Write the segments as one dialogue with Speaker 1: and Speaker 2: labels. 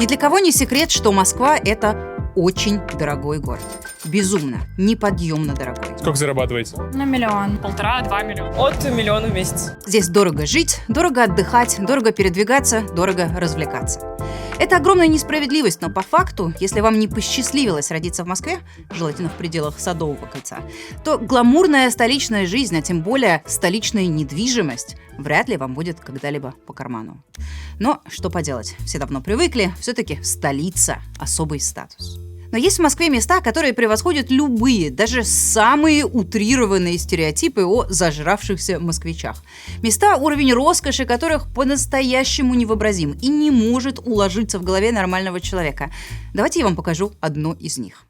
Speaker 1: Ни для кого не секрет, что Москва – это очень дорогой город. Безумно, неподъемно дорогой.
Speaker 2: Сколько зарабатываете?
Speaker 3: На 1 миллион. 1,5–2 миллиона.
Speaker 4: От миллиона в месяц.
Speaker 1: Здесь дорого жить, дорого отдыхать, дорого передвигаться, дорого развлекаться. Это огромная несправедливость, но по факту, если вам не посчастливилось родиться в Москве, желательно в пределах Садового кольца, то гламурная столичная жизнь, а тем более столичная недвижимость, вряд ли вам будет когда-либо по карману. Но что поделать, все давно привыкли, все-таки столица – особый статус. Но есть в Москве места, которые превосходят любые, даже самые утрированные стереотипы о зажравшихся москвичах. Места, уровень роскоши которых по-настоящему невообразим и не может уложиться в голове нормального человека. Давайте я вам покажу одно из них.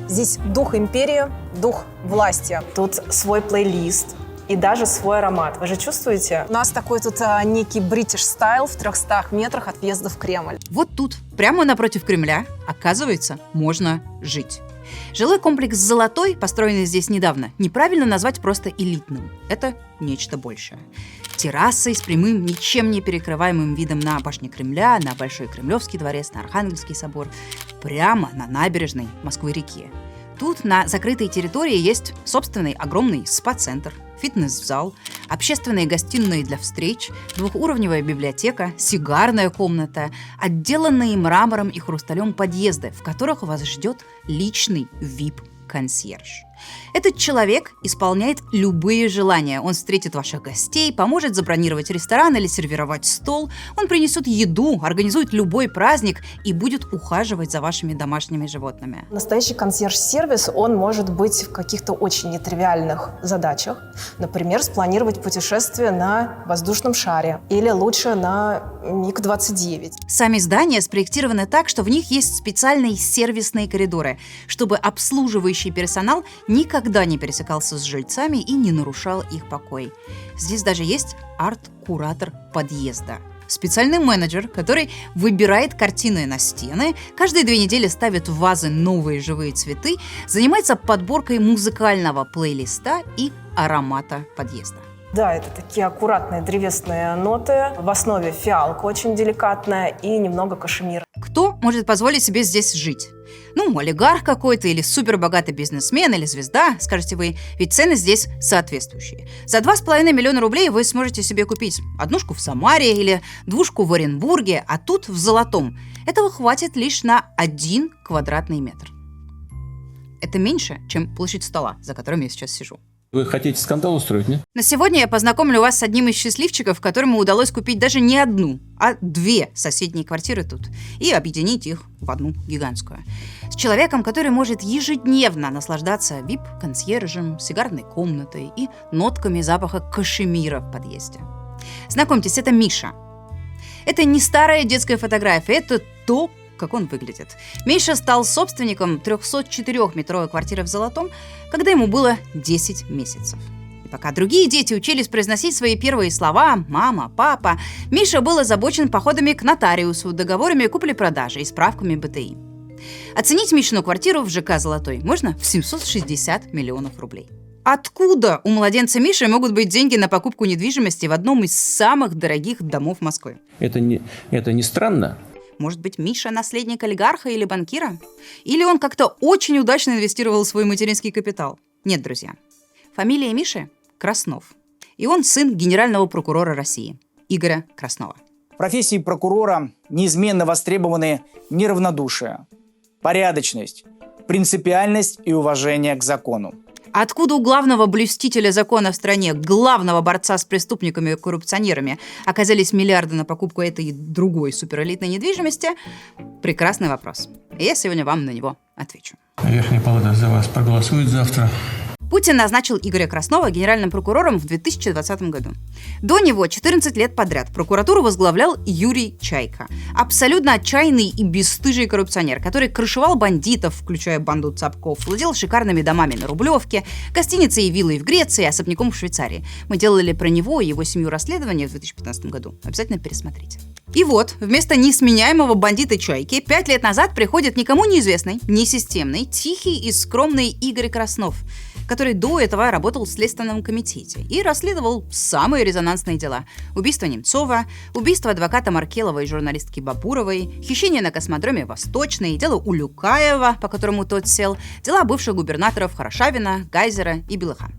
Speaker 4: Здесь дух империи, дух власти. Тут свой плейлист и даже свой аромат. Вы же чувствуете? У нас такой тут некий бритиш стайл в 300 метрах от въезда в Кремль.
Speaker 1: Вот тут, прямо напротив Кремля, оказывается, можно жить. Жилой комплекс «Золотой», построенный здесь недавно, неправильно назвать просто элитным. Это нечто большее. Террасой с прямым, ничем не перекрываемым видом на башню Кремля, на Большой Кремлевский дворец, на Архангельский собор, прямо на набережной Москвы-реки. Тут на закрытой территории есть собственный огромный спа-центр, фитнес-зал, общественные гостиные для встреч, двухуровневая библиотека, сигарная комната, отделанные мрамором и хрусталем подъезды, в которых вас ждет личный VIP-консьерж. Этот человек исполняет любые желания. Он встретит ваших гостей, поможет забронировать ресторан или сервировать стол. Он принесет еду, организует любой праздник и будет ухаживать за вашими домашними животными.
Speaker 4: Настоящий консьерж-сервис, он может быть в каких-то очень нетривиальных задачах. Например, спланировать путешествие на воздушном шаре или лучше на МиГ-29.
Speaker 1: Сами здания спроектированы так, что в них есть специальные сервисные коридоры, чтобы обслуживающий персонал никогда не пересекался с жильцами и не нарушал их покой. Здесь даже есть арт-куратор подъезда. Специальный менеджер, который выбирает картины на стены, каждые 2 недели ставит в вазы новые живые цветы, занимается подборкой музыкального плейлиста и аромата подъезда.
Speaker 4: Да, это такие аккуратные древесные ноты. В основе фиалка очень деликатная и немного кашемира.
Speaker 1: Кто может позволить себе здесь жить? Олигарх какой-то или супербогатый бизнесмен или звезда, скажете вы, ведь цены здесь соответствующие. За 2,5 миллиона рублей вы сможете себе купить однушку в Самаре или двушку в Оренбурге, а тут в Золотом. Этого хватит лишь на 1 квадратный метр. Это меньше, чем площадь стола, за которым я сейчас сижу.
Speaker 5: Вы хотите скандал устроить, нет?
Speaker 1: На сегодня я познакомлю вас с одним из счастливчиков, которому удалось купить даже не 1, а 2 соседние квартиры тут и объединить их в одну гигантскую. С человеком, который может ежедневно наслаждаться VIP-консьержем, сигарной комнатой и нотками запаха кашемира в подъезде. Знакомьтесь, это Миша. Это не старая детская фотография, это то, как он выглядит. Миша стал собственником 304-метровой квартиры в Золотом, когда ему было 10 месяцев. И пока другие дети учились произносить свои первые слова «мама», «папа», Миша был озабочен походами к нотариусу, договорами купли-продажи и справками БТИ. Оценить Мишину квартиру в ЖК «Золотой» можно в 760 миллионов рублей. Откуда у младенца Миши могут быть деньги на покупку недвижимости в одном из самых дорогих домов Москвы?
Speaker 5: Это не странно?
Speaker 1: Может быть, Миша наследник олигарха или банкира? Или он как-то очень удачно инвестировал свой материнский капитал? Нет, друзья. Фамилия Миши – Краснов. И он сын генерального прокурора России Игоря Краснова.
Speaker 6: В профессии прокурора неизменно востребованы неравнодушие, порядочность, принципиальность и уважение к закону.
Speaker 1: Откуда у главного блюстителя закона в стране, главного борца с преступниками и коррупционерами оказались миллиарды на покупку этой и другой суперэлитной недвижимости? Прекрасный вопрос. И я сегодня вам на него отвечу.
Speaker 5: Верхняя палата за вас проголосует завтра.
Speaker 1: Путин назначил Игоря Краснова генеральным прокурором в 2020 году. До него 14 лет подряд прокуратуру возглавлял Юрий Чайка. Абсолютно отчаянный и бесстыжий коррупционер, который крышевал бандитов, включая банду Цапков, владел шикарными домами на Рублевке, гостиницей и виллой в Греции, особняком в Швейцарии. Мы делали про него и его семью расследования в 2015 году. Обязательно пересмотрите. И вот, вместо несменяемого бандита Чайки 5 лет назад приходит никому неизвестный, несистемный, тихий и скромный Игорь Краснов, который до этого работал в Следственном комитете и расследовал самые резонансные дела. Убийство Немцова, убийство адвоката Маркелова и журналистки Бабуровой, хищение на космодроме Восточный, дело Улюкаева, по которому тот сел, дела бывших губернаторов Хорошавина, Гайзера и Белыха.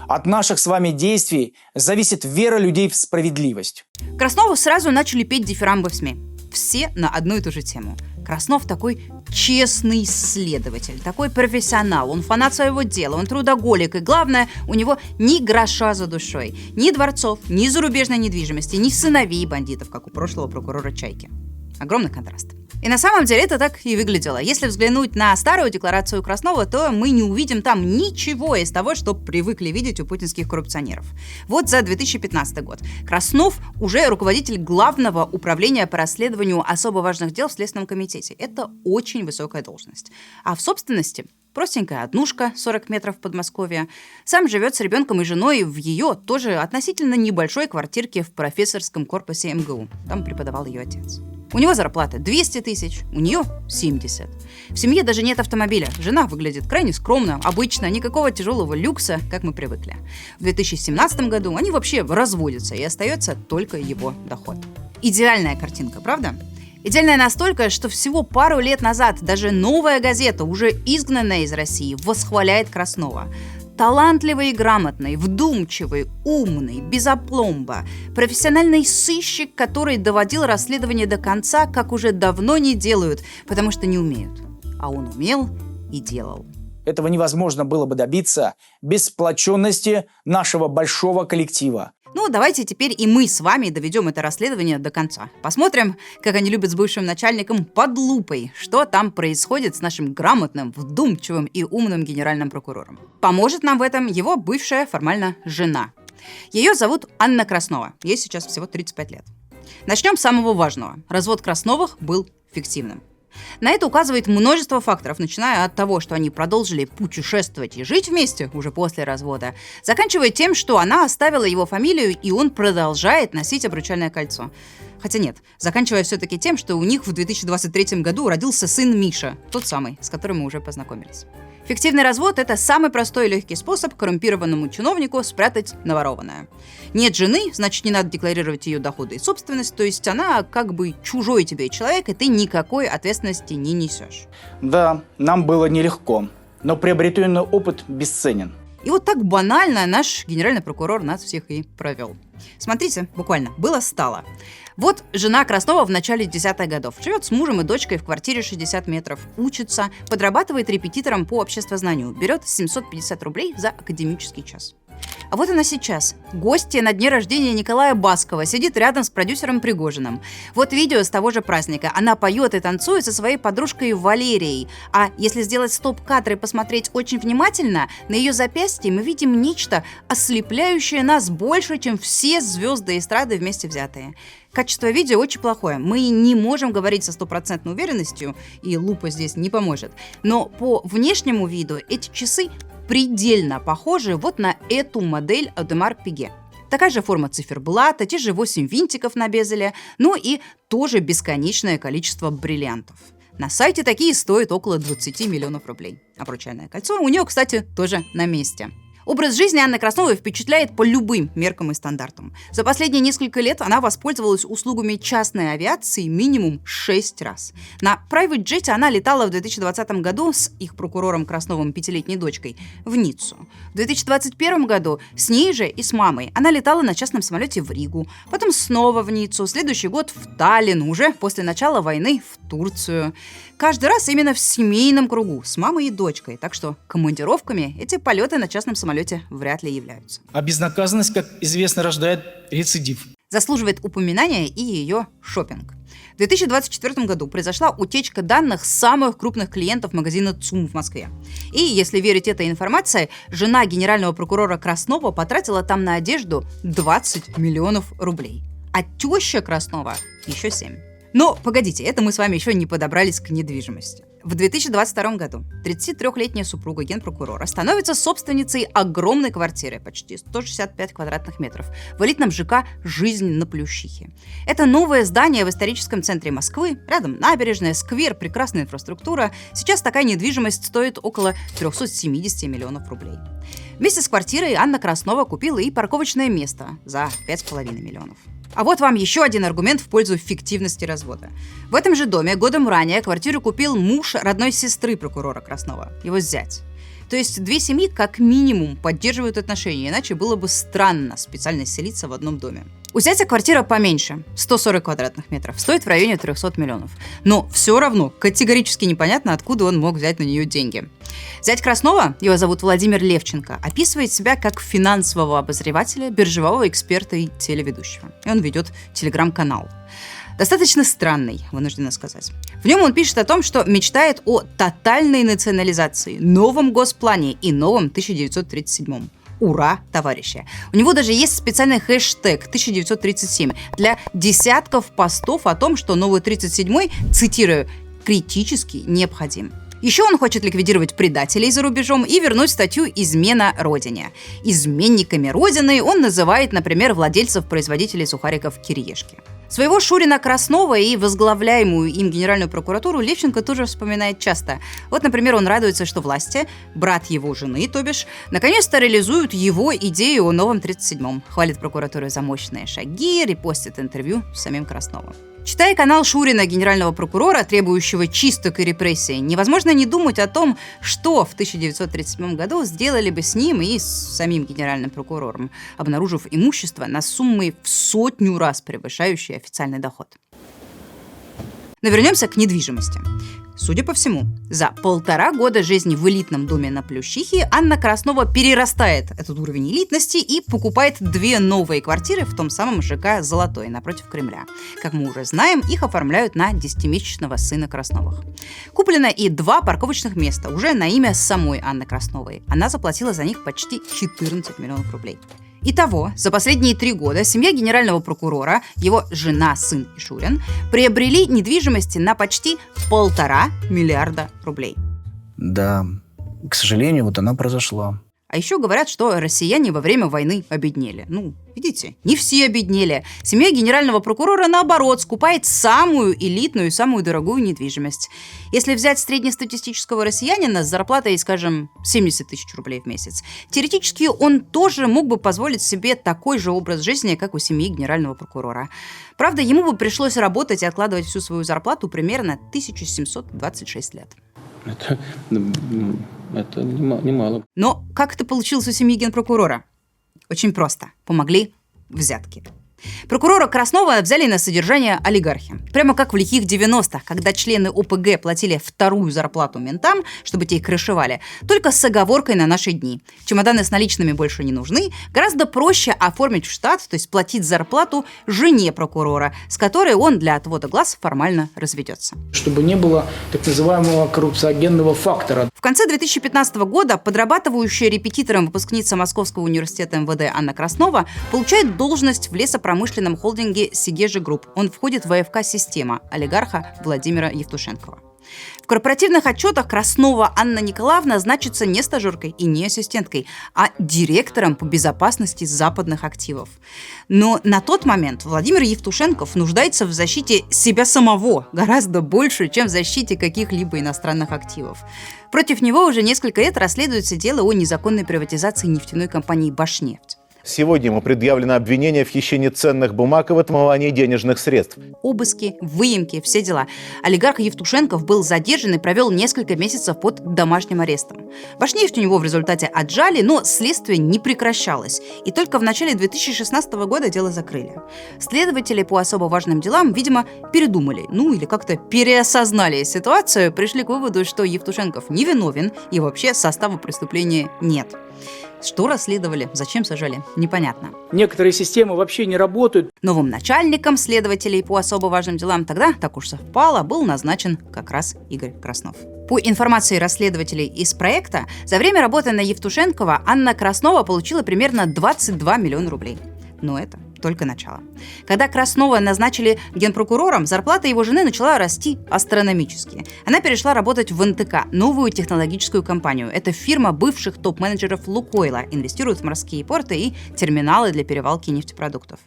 Speaker 6: От наших с вами действий зависит вера людей в справедливость.
Speaker 1: Краснову сразу начали петь дифирамбы в СМИ. Все на одну и ту же тему. Краснов такой честный следователь, такой профессионал, он фанат своего дела, он трудоголик, и главное, у него ни гроша за душой, ни дворцов, ни зарубежной недвижимости, ни сыновей бандитов, как у прошлого прокурора Чайки. Огромный контраст. И на самом деле это так и выглядело. Если взглянуть на старую декларацию Краснова, то мы не увидим там ничего из того, что привыкли видеть у путинских коррупционеров. Вот за 2015 год Краснов уже руководитель Главного управления по расследованию особо важных дел в Следственном комитете. Это очень высокая должность. А в собственности простенькая однушка, 40 метров в Подмосковье. Сам живет с ребенком и женой в ее тоже относительно небольшой квартирке в профессорском корпусе МГУ. Там преподавал ее отец. У него зарплата 200 тысяч, у нее 70. В семье даже нет автомобиля. Жена выглядит крайне скромно, обычно, никакого тяжелого люкса, как мы привыкли. В 2017 году они вообще разводятся, и остается только его доход. Идеальная картинка, правда? Идеальная настолько, что всего пару лет назад даже «Новая газета», уже изгнанная из России, восхваляет Краснова. Талантливый и грамотный, вдумчивый, умный, без опломба, профессиональный сыщик, который доводил расследование до конца, как уже давно не делают, потому что не умеют. А он умел и делал.
Speaker 6: Этого невозможно было бы добиться без сплоченности нашего большого коллектива.
Speaker 1: Ну, давайте теперь и мы с вами доведем это расследование до конца. Посмотрим, как они любят с бывшим начальником под лупой, что там происходит с нашим грамотным, вдумчивым и умным генеральным прокурором. Поможет нам в этом его бывшая формально жена. Ее зовут Анна Краснова. Ей сейчас всего 35 лет. Начнем с самого важного. Развод Красновых был фиктивным. На это указывает множество факторов, начиная от того, что они продолжили путешествовать и жить вместе уже после развода, заканчивая тем, что она оставила его фамилию, и он продолжает носить обручальное кольцо. Хотя нет, заканчивая все-таки тем, что у них в 2023 году родился сын Миша, тот самый, с которым мы уже познакомились. Фиктивный развод – это самый простой и легкий способ коррумпированному чиновнику спрятать наворованное. Нет жены, значит, не надо декларировать ее доходы и собственность, то есть она как бы чужой тебе человек, и ты никакой ответственности не несешь.
Speaker 6: Да, нам было нелегко, но приобретенный опыт бесценен.
Speaker 1: И вот так банально наш генеральный прокурор нас всех и провел. Смотрите, буквально, было-стало. Вот жена Краснова в начале 10-х годов. Живет с мужем и дочкой в квартире 60 метров. Учится, подрабатывает репетитором по обществознанию. Берет 750 рублей за академический час. А вот она сейчас. Гостья на дне рождения Николая Баскова. Сидит рядом с продюсером Пригожиным. Вот видео с того же праздника. Она поет и танцует со своей подружкой Валерией. А если сделать стоп-кадр и посмотреть очень внимательно, на ее запястье мы видим нечто, ослепляющее нас больше, чем все звезды эстрады вместе взятые. Качество видео очень плохое. Мы не можем говорить со стопроцентной уверенностью, и лупа здесь не поможет. Но по внешнему виду эти часы предельно похожи вот на эту модель Аудемар Пиге. Такая же форма циферблата, те же 8 винтиков на безеле, ну и тоже бесконечное количество бриллиантов. На сайте такие стоят около 20 миллионов рублей. Обручальное кольцо у нее, кстати, тоже на месте. Образ жизни Анны Красновой впечатляет по любым меркам и стандартам. За последние несколько лет она воспользовалась услугами частной авиации минимум 6 раз. На private jet она летала в 2020 году с их прокурором Красновым 5-летней дочкой в Ниццу. В 2021 году с ней же и с мамой она летала на частном самолете в Ригу, потом снова в Ниццу, следующий год в Таллин, уже после начала войны в Турцию. Каждый раз именно в семейном кругу, с мамой и дочкой, так что командировками эти полеты на частном самолете вряд ли являются.
Speaker 6: А безнаказанность, как известно, рождает рецидив.
Speaker 1: Заслуживает упоминания и ее шопинг. В 2024 году произошла утечка данных самых крупных клиентов магазина ЦУМ в Москве. И, если верить этой информации, жена генерального прокурора Краснова потратила там на одежду 20 миллионов рублей. А теща Краснова еще 7. Но, погодите, это мы с вами еще не подобрались к недвижимости. В 2022 году 33-летняя супруга генпрокурора становится собственницей огромной квартиры, почти 165 квадратных метров, в элитном ЖК «Жизнь на Плющихе». Это новое здание в историческом центре Москвы, рядом набережная, сквер, прекрасная инфраструктура. Сейчас такая недвижимость стоит около 370 миллионов рублей. Вместе с квартирой Анна Краснова купила и парковочное место за 5,5 миллионов. А вот вам еще один аргумент в пользу фиктивности развода. В этом же доме годом ранее квартиру купил муж родной сестры прокурора Краснова, его зять. То есть две семьи как минимум поддерживают отношения, иначе было бы странно специально селиться в одном доме. У зятя квартира поменьше, 140 квадратных метров, стоит в районе 300 миллионов. Но все равно категорически непонятно, откуда он мог взять на нее деньги. Зять Краснова, его зовут Владимир Левченко, описывает себя как финансового обозревателя, биржевого эксперта и телеведущего. И он ведет телеграм-канал. Достаточно странный, вынуждена сказать. В нем он пишет о том, что мечтает о тотальной национализации, новом госплане и новом 1937. Ура, товарищи! У него даже есть специальный хэштег 1937 для десятков постов о том, что новый 37-й, цитирую, критически необходим. Еще он хочет ликвидировать предателей за рубежом и вернуть статью «Измена Родине». Изменниками Родины он называет, например, владельцев-производителей сухариков «Кириешки». Своего Шурина Краснова и возглавляемую им Генеральную прокуратуру Левченко тоже вспоминает часто. Вот, например, он радуется, что власти, брат его жены, то бишь, наконец-то реализуют его идею о новом 37-м. Хвалит прокуратуру за мощные шаги, репостит интервью с самим Красновым. Читая канал Шурина, генерального прокурора, требующего чисток и репрессий, невозможно не думать о том, что в 1937 году сделали бы с ним и с самим генеральным прокурором, обнаружив имущество на суммы в 100 раз превышающие официальный доход. Но вернемся к недвижимости. Судя по всему, за 1,5 года жизни в элитном доме на Плющихе Анна Краснова перерастает этот уровень элитности и покупает 2 новые квартиры в том самом ЖК «Золотой» напротив Кремля. Как мы уже знаем, их оформляют на 10-месячного сына Красновых. Куплено и 2 парковочных места уже на имя самой Анны Красновой. Она заплатила за них почти 14 миллионов рублей. Итого, за последние 3 года семья генерального прокурора, его жена, сын и Шурин, приобрели недвижимости на почти 1,5 миллиарда рублей.
Speaker 6: Да, к сожалению, вот она произошла.
Speaker 1: А еще говорят, что россияне во время войны обеднели. Ну, видите, не все обеднели. Семья генерального прокурора, наоборот, скупает самую элитную и самую дорогую недвижимость. Если взять среднестатистического россиянина с зарплатой, скажем, 70 тысяч рублей в месяц, теоретически он тоже мог бы позволить себе такой же образ жизни, как у семьи генерального прокурора. Правда, ему бы пришлось работать и откладывать всю свою зарплату примерно 1726 лет.
Speaker 5: Это немало.
Speaker 1: Но как это получилось у семьи генпрокурора? Очень просто. Помогли взятки. Прокурора Краснова взяли на содержание олигархи. Прямо как в лихих 90-х, когда члены ОПГ платили 2-ю зарплату ментам, чтобы те их крышевали, только с оговоркой на наши дни. Чемоданы с наличными больше не нужны. Гораздо проще оформить в штат, то есть платить зарплату жене прокурора, с которой он для отвода глаз формально разведется.
Speaker 2: Чтобы не было так называемого коррупциогенного фактора.
Speaker 1: В конце 2015 года подрабатывающая репетитором выпускница Московского университета МВД Анна Краснова получает должность в лесопромышленном холдинге «Сигежи Групп». Он входит в АФК «Система» олигарха Владимира Евтушенкова. В корпоративных отчетах Краснова Анна Николаевна значится не стажеркой и не ассистенткой, а директором по безопасности западных активов. Но на тот момент Владимир Евтушенков нуждается в защите себя самого гораздо больше, чем в защите каких-либо иностранных активов. Против него уже несколько лет расследуется дело о незаконной приватизации нефтяной компании «Башнефть».
Speaker 7: Сегодня ему предъявлено обвинение в хищении ценных бумаг и в отмывании денежных средств.
Speaker 1: Обыски, выемки, все дела. Олигарх Евтушенков был задержан и провел несколько месяцев под домашним арестом. Башнефть у него в результате отжали, но следствие не прекращалось. И только в начале 2016 года дело закрыли. Следователи по особо важным делам, видимо, передумали, или как-то переосознали ситуацию, пришли к выводу, что Евтушенков невиновен и вообще состава преступления нет. Что расследовали, зачем сажали, непонятно.
Speaker 2: Некоторые системы вообще не работают.
Speaker 1: Новым начальником следователей по особо важным делам тогда, так уж совпало, был назначен как раз Игорь Краснов. По информации расследователей из проекта, за время работы на Евтушенкова Анна Краснова получила примерно 22 миллиона рублей. Но это только начало. Когда Краснова назначили генпрокурором, зарплата его жены начала расти астрономически. Она перешла работать в НТК, новую технологическую компанию. Это фирма бывших топ-менеджеров Лукойла, инвестирует в морские порты и терминалы для перевалки нефтепродуктов.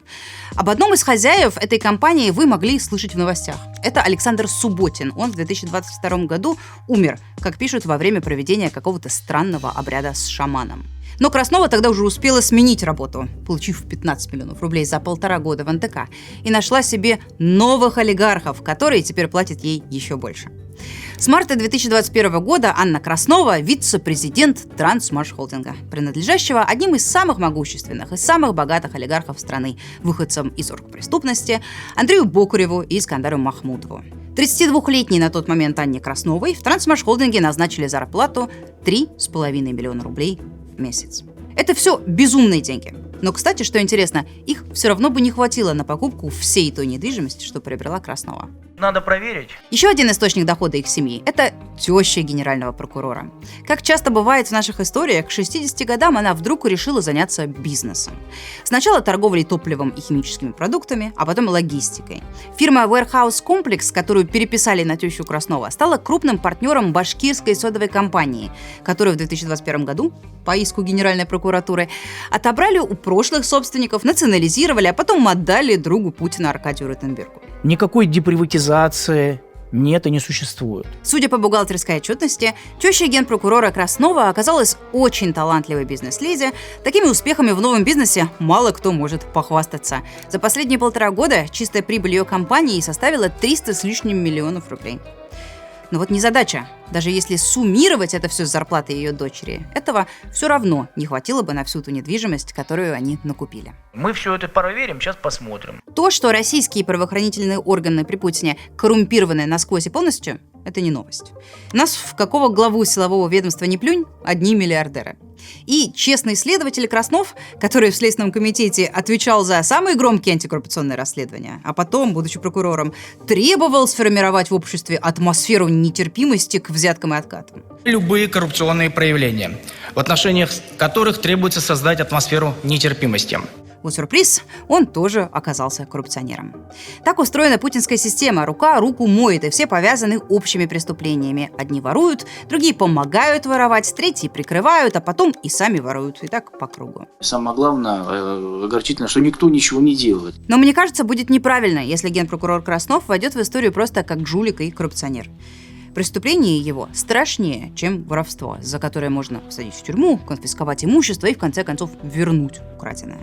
Speaker 1: Об одном из хозяев этой компании вы могли слышать в новостях. Это Александр Субботин. Он в 2022 году умер, как пишут, во время проведения какого-то странного обряда с шаманом. Но Краснова тогда уже успела сменить работу, получив 15 миллионов рублей за 1,5 года в НТК, и нашла себе новых олигархов, которые теперь платят ей еще больше. С марта 2021 года Анна Краснова – вице-президент Трансмашхолдинга, принадлежащего одним из самых могущественных и самых богатых олигархов страны, выходцам из оргпреступности Андрею Бокуреву и Искандару Махмудову. 32-летней на тот момент Анне Красновой в Трансмашхолдинге назначили зарплату 3,5 миллиона рублей в месяц. Это все безумные деньги. Но, кстати, что интересно, их все равно бы не хватило на покупку всей той недвижимости, что приобрела Краснова.
Speaker 8: Надо проверить.
Speaker 1: Еще один источник дохода их семьи – это теща генерального прокурора. Как часто бывает в наших историях, к 60 годам она вдруг решила заняться бизнесом. Сначала торговлей топливом и химическими продуктами, а потом логистикой. Фирма Warehouse Complex, которую переписали на тещу Краснова, стала крупным партнером башкирской содовой компании, которую в 2021 году, по иску Генеральной прокуратуры, отобрали у прошлых собственников, национализировали, а потом отдали другу Путина Аркадию Ротенбергу.
Speaker 9: Никакой деприватизации нет и не существует.
Speaker 1: Судя по бухгалтерской отчетности, теща генпрокурора Краснова оказалась очень талантливой бизнес-леди. Такими успехами в новом бизнесе мало кто может похвастаться. За последние 1,5 года чистая прибыль ее компании составила 300 с лишним миллионов рублей. Но вот незадача. Даже если суммировать это все с зарплатой ее дочери, этого все равно не хватило бы на всю ту недвижимость, которую они накупили.
Speaker 8: Мы все это проверим, сейчас посмотрим.
Speaker 1: То, что российские правоохранительные органы при Путине коррумпированы насквозь и полностью, это не новость. У нас в какого главу силового ведомства не плюнь, одни миллиардеры. И честный следователь Краснов, который в Следственном комитете отвечал за самые громкие антикоррупционные расследования, а потом, будучи прокурором, требовал сформировать в обществе атмосферу нетерпимости к взяткам и откатам.
Speaker 10: Любые коррупционные проявления, в отношениях которых требуется создать атмосферу нетерпимости.
Speaker 1: Вот сюрприз, он тоже оказался коррупционером. Так устроена путинская система. Рука руку моет, и все повязаны общими преступлениями. Одни воруют, другие помогают воровать, третьи прикрывают, а потом и сами воруют. И так по кругу.
Speaker 11: Самое главное, огорчительно, что никто ничего не делает.
Speaker 1: Но мне кажется, будет неправильно, если генпрокурор Краснов войдет в историю просто как жулик и коррупционер. Преступление его страшнее, чем воровство, за которое можно посадить в тюрьму, конфисковать имущество и в конце концов вернуть украденное.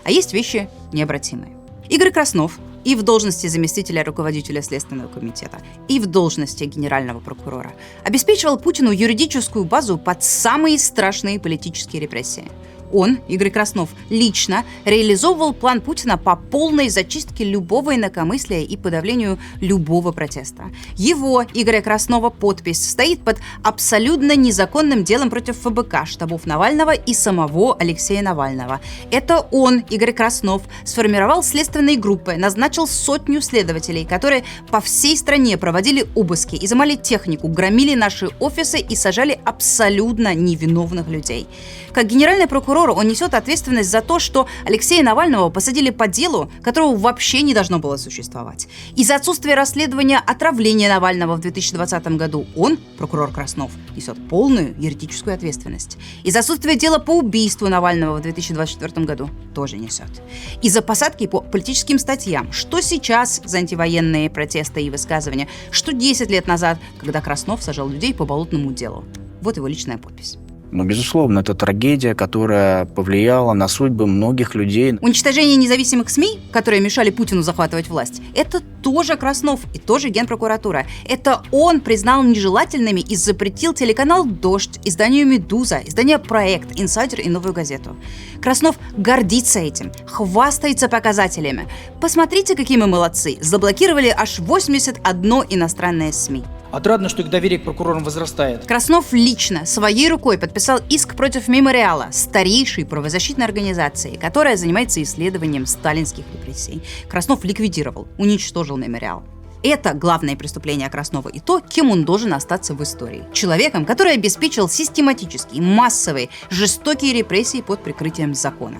Speaker 1: А есть вещи необратимые. Игорь Краснов и в должности заместителя руководителя Следственного комитета, и в должности генерального прокурора обеспечивал Путину юридическую базу под самые страшные политические репрессии. Он, Игорь Краснов, лично реализовывал план Путина по полной зачистке любого инакомыслия и подавлению любого протеста. Его, Игоря Краснова, подпись стоит под абсолютно незаконным делом против ФБК, штабов Навального и самого Алексея Навального. Это он, Игорь Краснов, сформировал следственные группы, назначил 100 следователей, которые по всей стране проводили обыски, изымали технику, громили наши офисы и сажали абсолютно невиновных людей. Как генеральный прокурор он несет ответственность за то, что Алексея Навального посадили по делу, которого вообще не должно было существовать. Из-за отсутствия расследования отравления Навального в 2020 году он, прокурор Краснов, несет полную юридическую ответственность. Из-за отсутствия дела по убийству Навального в 2024 году тоже несет. Из-за посадки по политическим статьям, что сейчас за антивоенные протесты и высказывания, что 10 лет назад, когда Краснов сажал людей по болотному делу. Вот его личная подпись.
Speaker 9: Но, безусловно, это трагедия, которая повлияла на судьбы многих людей.
Speaker 1: Уничтожение независимых СМИ, которые мешали Путину захватывать власть, это тоже Краснов и тоже Генпрокуратура. Это он признал нежелательными и запретил телеканал «Дождь», изданию «Медуза», издание «Проект», «Инсайдер» и «Новую газету». Краснов гордится этим, хвастается показателями. Посмотрите, какие мы молодцы. Заблокировали аж 81 иностранное СМИ.
Speaker 6: Отрадно, что их доверие к прокурорам возрастает.
Speaker 1: Краснов лично, своей рукой подписал иск против «Мемориала», старейшей правозащитной организации, которая занимается исследованием сталинских репрессий. Краснов ликвидировал, уничтожил «Мемориал». Это главное преступление Краснова и то, кем он должен остаться в истории. Человеком, который обеспечил систематические, массовые, жестокие репрессии под прикрытием закона.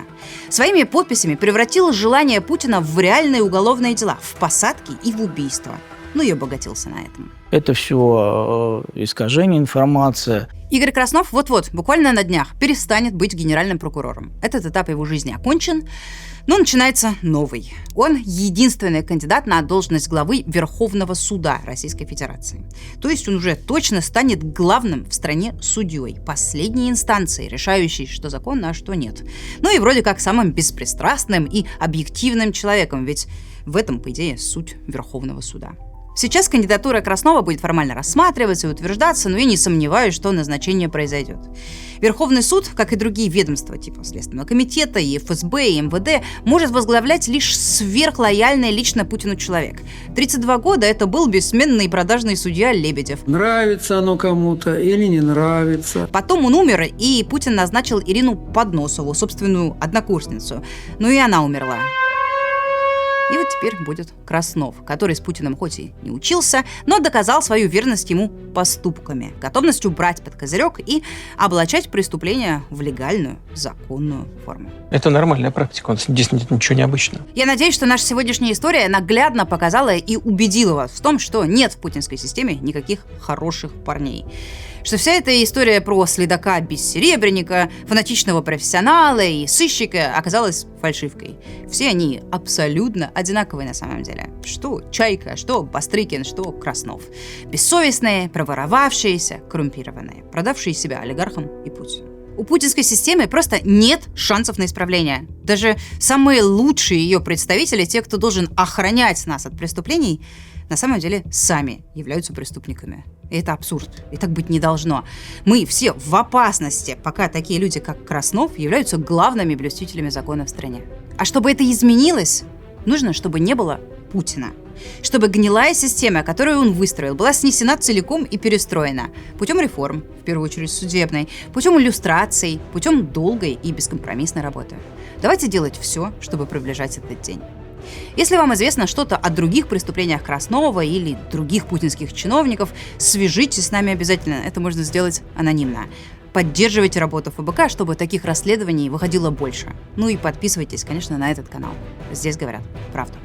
Speaker 1: Своими подписями превратил желание Путина в реальные уголовные дела, в посадки и в убийства. Ну и обогатился на этом.
Speaker 9: Это все искажение информации.
Speaker 1: Игорь Краснов вот-вот, буквально на днях, перестанет быть генеральным прокурором. Этот этап его жизни окончен, но начинается новый. Он единственный кандидат на должность главы Верховного суда Российской Федерации. То есть он уже точно станет главным в стране судьей, последней инстанцией, решающей, что законно, а что нет. Ну и вроде как самым беспристрастным и объективным человеком, ведь в этом, по идее, суть Верховного суда. Сейчас кандидатура Краснова будет формально рассматриваться и утверждаться, но я не сомневаюсь, что назначение произойдет. Верховный суд, как и другие ведомства типа Следственного комитета, и ФСБ, и МВД, может возглавлять лишь сверхлояльный лично Путину человек. 32 года это был бессменный и продажный судья Лебедев.
Speaker 2: Нравится оно кому-то или не нравится.
Speaker 1: Потом он умер, и Путин назначил Ирину Подносову, собственную однокурсницу. Но и она умерла. И вот теперь будет Краснов, который с Путиным хоть и не учился, но доказал свою верность ему поступками, готовностью брать под козырек и облачать преступления в легальную, законную форму.
Speaker 5: Это нормальная практика, здесь нет ничего необычного.
Speaker 1: Я надеюсь, что наша сегодняшняя история наглядно показала и убедила вас в том, что нет в путинской системе никаких хороших парней. Что вся эта история про следака бессеребренника, фанатичного профессионала и сыщика оказалась фальшивкой. Все они абсолютно одинаковые на самом деле. Что Чайка, что Бастрыкин, что Краснов. Бессовестные, проворовавшиеся, коррумпированные, продавшие себя олигархам и Путину. У путинской системы просто нет шансов на исправление. Даже самые лучшие ее представители, те, кто должен охранять нас от преступлений, на самом деле сами являются преступниками. И это абсурд. И так быть не должно. Мы все в опасности, пока такие люди, как Краснов, являются главными блюстителями закона в стране. А чтобы это изменилось, нужно, чтобы не было Путина. Чтобы гнилая система, которую он выстроил, была снесена целиком и перестроена. Путем реформ, в первую очередь судебной, путем иллюстраций, путем долгой и бескомпромиссной работы. Давайте делать все, чтобы приближать этот день. Если вам известно что-то о других преступлениях Краснова или других путинских чиновников, свяжитесь с нами обязательно. Это можно сделать анонимно. Поддерживайте работу ФБК, чтобы таких расследований выходило больше. Ну и подписывайтесь, конечно, на этот канал. Здесь говорят правду.